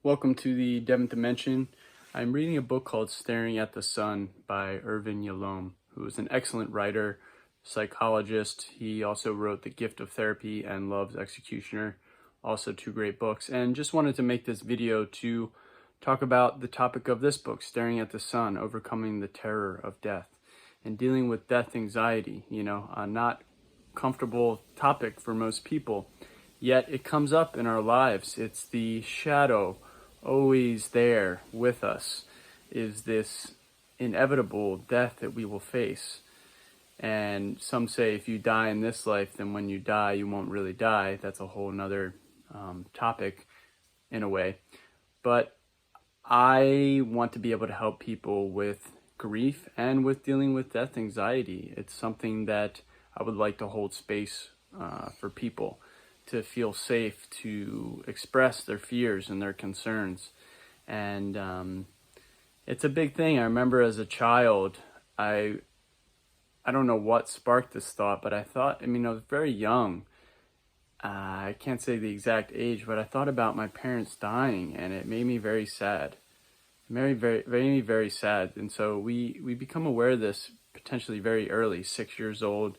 Welcome to the Seventh Dimension. I'm reading a book called Staring at the Sun by Irvin Yalom, who is an excellent writer, psychologist. He also wrote The Gift of Therapy and Love's Executioner, also two great books. And just wanted to make this video to talk about the topic of this book, Staring at the Sun, Overcoming the Terror of Death, and dealing with death anxiety, a not comfortable topic for most people. Yet it comes up in our lives. It's the shadow always there with us, is this inevitable death that we will face. And some say if you die in this life, then when you die, you won't really die. That's a whole nother topic in a way. But I want to be able to help people with grief and with dealing with death anxiety. It's something that I would like to hold space for people to feel safe to express their fears and their concerns. And it's a big thing. I remember as a child, I don't know what sparked this thought, but I was very young. I can't say the exact age, but I thought about my parents dying, and it made me very sad. It made me very sad. And so we become aware of this potentially very early, 6 years old.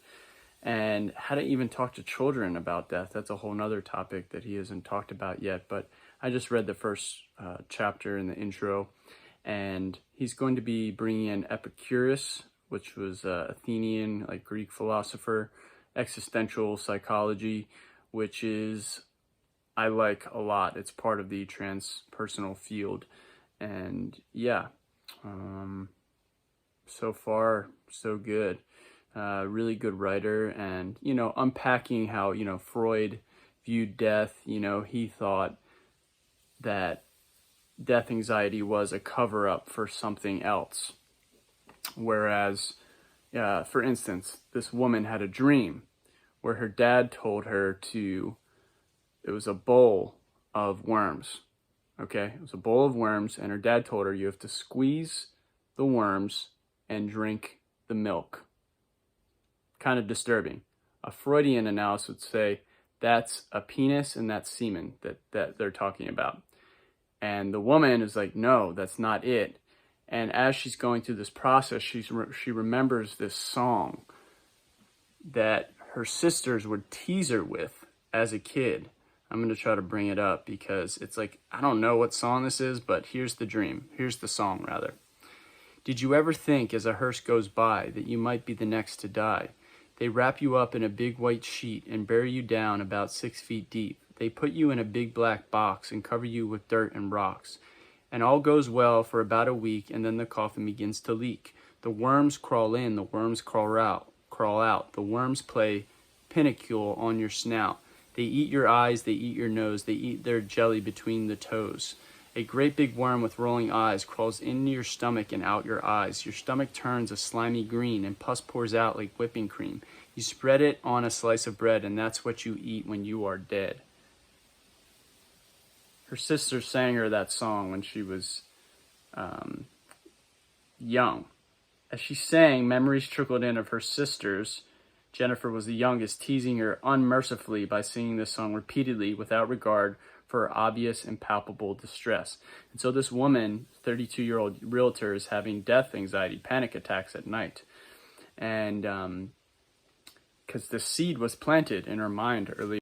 And how to even talk to children about death, that's a whole nother topic that he hasn't talked about yet. But I just read the first chapter in the intro, and he's going to be bringing in Epicurus, which was Athenian, like Greek philosopher, existential psychology, which is, I like a lot. It's part of the transpersonal field. And yeah, so far, so good. Really good writer, and unpacking how Freud viewed death. He thought that death anxiety was a cover-up for something else, whereas for instance, this woman had a dream where her dad told her it was a bowl of worms. Okay, it was a bowl of worms, and her dad told her you have to squeeze the worms and drink the milk. Kind of disturbing. A Freudian analysis would say that's a penis and that's semen that they're talking about. And the woman is like, no, that's not it. And as she's going through this process, she remembers this song that her sisters would tease her with as a kid. I'm going to try to bring it up because it's like, I don't know what song this is, but here's the dream. Here's the song, rather. Did you ever think as a hearse goes by that you might be the next to die? They wrap you up in a big white sheet and bury you down about 6 feet deep. They put you in a big black box and cover you with dirt and rocks. And all goes well for about a week, and then the coffin begins to leak. The worms crawl in, the worms crawl out. The worms play pinochle on your snout. They eat your eyes, they eat your nose, they eat their jelly between the toes. A great big worm with rolling eyes crawls into your stomach and out your eyes. Your stomach turns a slimy green and pus pours out like whipping cream. You spread it on a slice of bread, and that's what you eat when you are dead. Her sister sang her that song when she was young. As she sang, memories trickled in of her sisters. Jennifer was the youngest, teasing her unmercifully by singing this song repeatedly without regard for her obvious and palpable distress. And so this woman, 32-year-old realtor, is having death anxiety, panic attacks at night. And because the seed was planted in her mind early